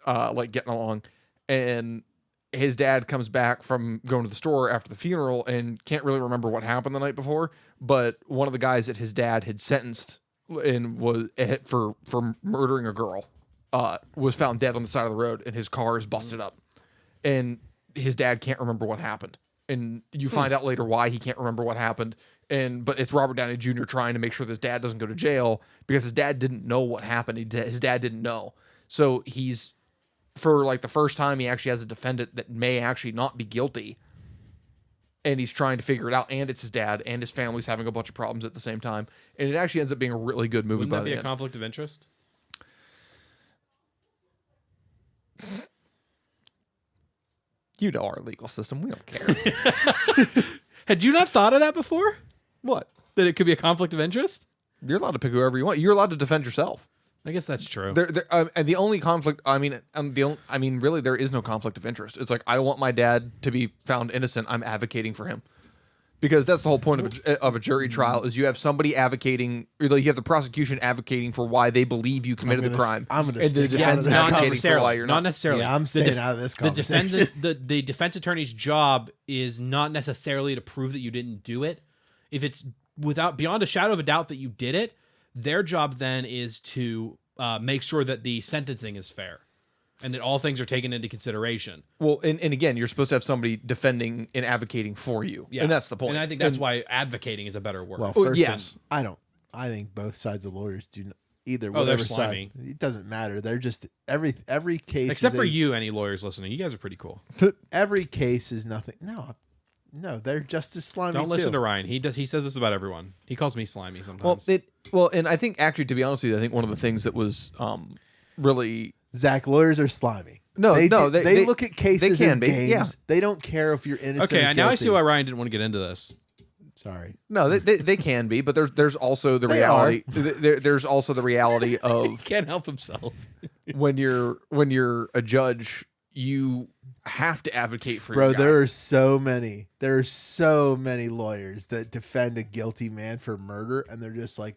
like getting along. And his dad comes back from going to the store after the funeral and can't really remember what happened the night before. But one of the guys that his dad had sentenced and was for murdering a girl was found dead on the side of the road, and his car is busted up. And his dad can't remember what happened. And you find out later why he can't remember what happened. But it's Robert Downey Jr. trying to make sure that his dad doesn't go to jail because his dad didn't know what happened. His dad didn't know. So he's, for like the first time, he actually has a defendant that may actually not be guilty. And he's trying to figure it out. And it's his dad, and his family's having a bunch of problems at the same time. And it actually ends up being a really good movie. Wouldn't by that be the a end. conflict of interest? You know our legal system. We don't care. Had you not thought of that before? What? That it could be a conflict of interest? You're allowed to pick whoever you want. You're allowed to defend yourself. I guess that's true. And the only conflict, really, there is no conflict of interest. It's like I want my dad to be found innocent. I'm advocating for him, because that's the whole point of a jury trial. Is you have somebody advocating, or you have the prosecution advocating for why they believe you committed the crime. I'm gonna and the stick out of defense this advocating for why necessarily. you're Not not. necessarily. Yeah, I'm staying out of this conversation. The defense attorney's job is not necessarily to prove that you didn't do it. if it's beyond a shadow of a doubt that you did it, their job then is to make sure that the sentencing is fair and that all things are taken into consideration. Well, and again, you're supposed to have somebody defending and advocating for you. Yeah. And that's the point. And I think that's why advocating is a better word. Well, first, yes. I think both sides of lawyers do not. Either whatever side, it doesn't matter. They're just every case. Except for you, any lawyers listening, you guys are pretty cool. Every case is nothing. No, they're just as slimy. Don't listen to Ryan. He says this about everyone. He calls me slimy sometimes. Well, and I think actually, to be honest with you, I think one of the things that was really Zach, lawyers are slimy. They look at cases as games. Yeah. They don't care if you're innocent. Okay, now I see why Ryan didn't want to get into this. Sorry. No, they can be, but there's also the reality. There's also the reality of he can't help himself. when you're a judge, you have to advocate for your guy. There are so many lawyers that defend a guilty man for murder, and they're just like,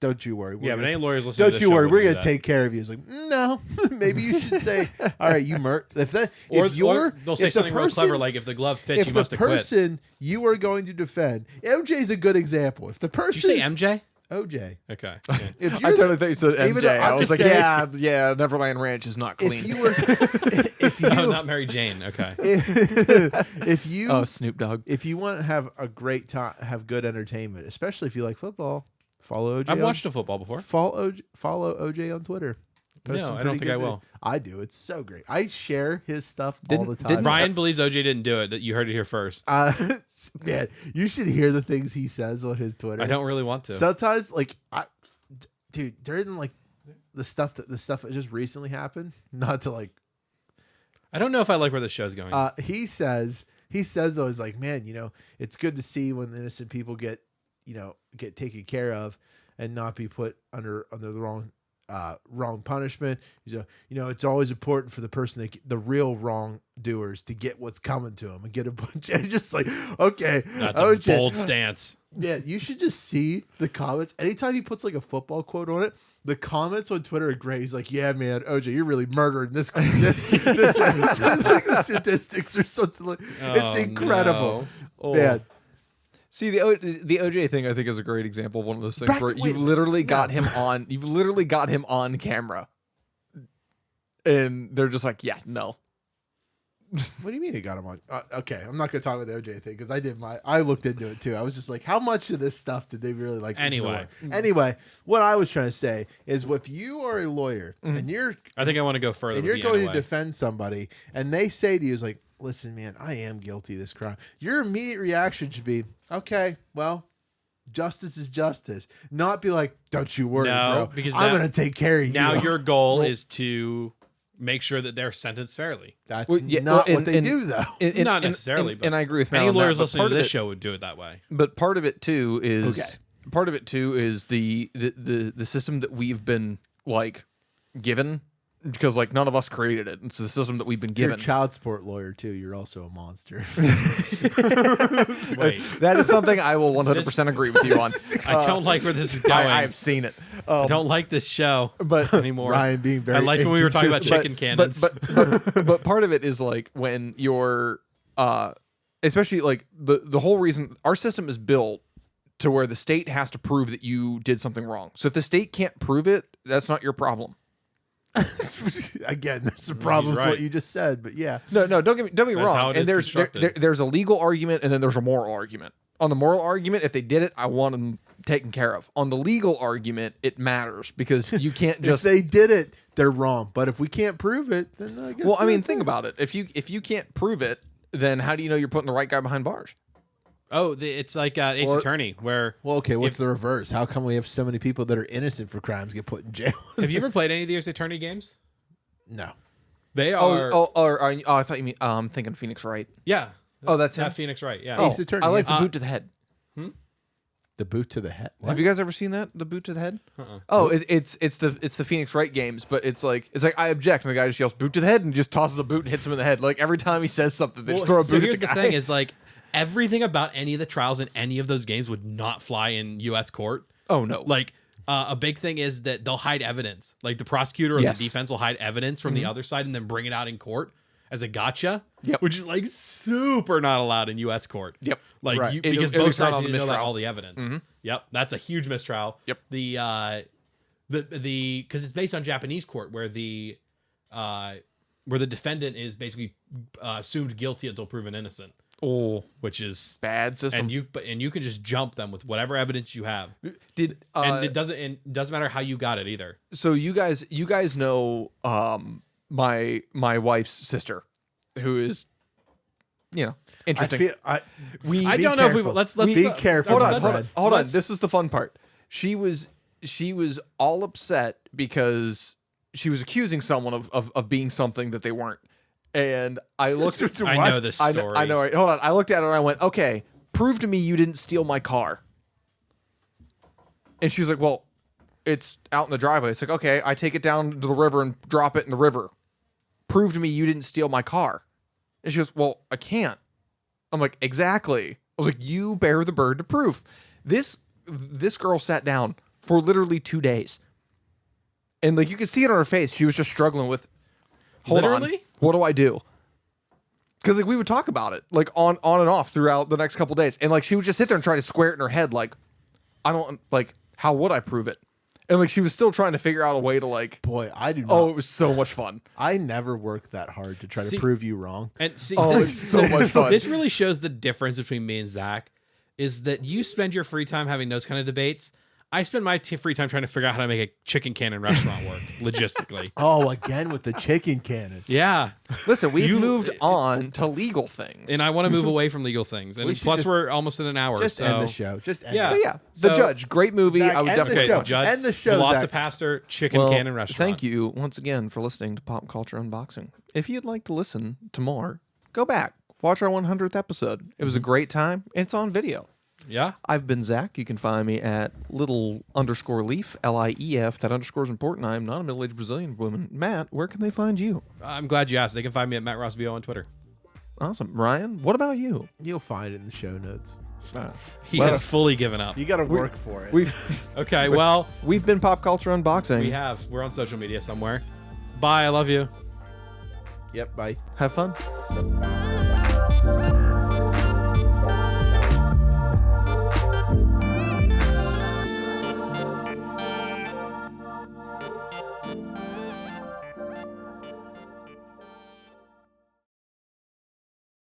don't you worry. Yeah, but any lawyers listening to this don't you worry. We're going to take care of you. It's like, no, maybe you should say, all right, you murder. Or they'll say something real clever like, if the glove fits, you must acquit. If the person you are going to defend, MJ is a good example. If the person. Did you say MJ? OJ. Okay. I totally thought you said MJ. I was like, yeah, Neverland Ranch is not clean. If you oh, not Mary Jane. Okay. If you oh, Snoop Dogg. If you want to have a great time, have good entertainment, especially if you like football, follow OJ. I've watched a football before. Follow OJ on Twitter. No, I don't think I will. I do. It's so great. I share his stuff all the time. Ryan believes OJ didn't do it. That you heard it here first. Man, you should hear the things he says on his Twitter. I don't really want to. Sometimes, dude, during like the stuff that just recently happened. Not to like. I don't know if I like where this show's going. He says though, he's like, man, it's good to see when innocent people get taken care of and not be put under the wrong punishment. It's always important for the person the real wrongdoers to get what's coming to them and get a bunch of just like, okay, that's a bold stance. Yeah, you should just see the comments. Anytime he puts like a football quote on it, the comments on Twitter are great. He's like, yeah, man, OJ, you're really murdering this like the statistics or something like. It's incredible. No. Man. See, the OJ thing I think is a great example of one of those things where you've literally got him on camera, and they're just like, yeah, no. What do you mean they got him on? Okay, I'm not gonna talk about the OJ thing because I looked into it too. I was just like, how much of this stuff did they really like? Anyway, what I was trying to say is, if you are a lawyer and I think I want to go further. And you're going to defend somebody, and they say to you, is like, listen, man, I am guilty of this crime. Your immediate reaction should be, okay, well, justice is justice. Not be like, don't you worry, bro. Because I'm going to take care of you. Now your goal is to make sure that they're sentenced fairly. That's not what they do, though. Not necessarily. And I agree with Matt any on lawyers that, listening to this show would do it that way. But part of it too is the system that we've been like given. Because like none of us created it. It's the system that we've been given. You're a child support lawyer too. You're also a monster. Wait. That is something I will 100% agree with you on. I don't like where this is going. I've seen it. I don't like this show anymore. Ryan being very. I liked when we were talking about chicken cannons. But part of it is like when you're, especially like the whole reason our system is built to where the state has to prove that you did something wrong. So if the state can't prove it, that's not your problem. Again, that's the problem with what you just said, but yeah. No, don't get me wrong. And there's a legal argument and then there's a moral argument. On the moral argument, if they did it, I want them taken care of. On the legal argument, it matters because you can't just if they did it, they're wrong. But if we can't prove it, then I guess. Well, I mean, think about it. If you can't prove it, then how do you know you're putting the right guy behind bars? Oh, it's like Ace Attorney, where... Well, okay, what's the reverse? How come we have so many people that are innocent for crimes get put in jail? Have you ever played any of the Ace Attorney games? No. They are... I thought you mean... I'm thinking Phoenix Wright. Yeah. Oh, that's him? Phoenix Wright, yeah. Ace Attorney. I like the boot to the head. The boot to the head? What? Have you guys ever seen that? The boot to the head? Oh, it's the Phoenix Wright games, but it's like I object, and the guy just yells boot to the head and just tosses a boot and hits him in the head. Like every time he says something, they just throw a boot at the guy. Here's the thing: is like everything about any of the trials in any of those games would not fly in U.S. court. Oh no! Like a big thing is that they'll hide evidence. Like the prosecutor or the defense will hide evidence from the other side and then bring it out in court. as a gotcha, Yep. which is like super not allowed in U.S. court. Yep. Like Right. because It'll both turn sides on need the to know about mistrial. all the evidence. Yep, that's a huge mistrial. Yep. The because it's based on Japanese court where the defendant is basically assumed guilty until proven innocent. Oh, Which is bad system. and you can just jump them with whatever evidence you have. And it doesn't matter how you got it either. So you guys know my wife's sister, who is interesting. I don't know if we let's be careful. Hold on. This is the fun part. She was all upset because she was accusing someone of being something that they weren't. And I looked at I know this story. I know. Right? Hold on. I looked at her and I went, "Okay, prove to me you didn't steal my car." And she was like, "Well, it's out in the driveway." It's like, "Okay, I take it down to the river and drop it in the river. Prove to me you didn't steal my car." And she goes, "Well, I can't." I'm like, "Exactly." I was like, "You bear the burden of proof." This girl sat down for literally 2 days. And like you could see it on her face. She was just struggling with, hold Literally? on, what do I do? Because like we would talk about it like on and off throughout the next couple days. And like she would just sit there and try to square it in her head like, I don't like, how would I prove it? And like she was still trying to figure out a way to like, Boy, I do not. oh, it was so much fun. I never worked that hard to try See- to prove you wrong. And see, Oh, it's so much fun. This really shows the difference between me and Zach is that you spend your free time having those kind of debates. I spend my free time trying to figure out how to make a chicken cannon restaurant work logistically. Oh, again with the chicken cannon. Yeah. Listen, we've moved on to legal things. And I want to move away from legal things. And We should plus just- we're almost in an hour. Just so. end the show. Just end Yeah. it. But yeah, The So- Judge, great movie. Zach, I would end the definitely show. watch. Judge, End the show, Zach. Velocipastor Chicken Well, Cannon Restaurant. thank you once again for listening to Pop Culture Unboxing. If you'd like to listen to more, go back, watch our 100th episode. It was a great time. It's on video. Yeah. I've been Zach. You can find me at little_leaf, LIEF. That underscore is important. I am not a middle-aged Brazilian woman. Matt, where can they find you? I'm glad you asked. They can find me at Matt Ross VO on Twitter. Awesome. Ryan, what about you? You'll find it in the show notes. He has fully given up. You got to work for it. Okay, well, We've been Pop Culture Unboxing. we have. We're on social media somewhere. Bye. I love you. Yep. Bye. Have fun.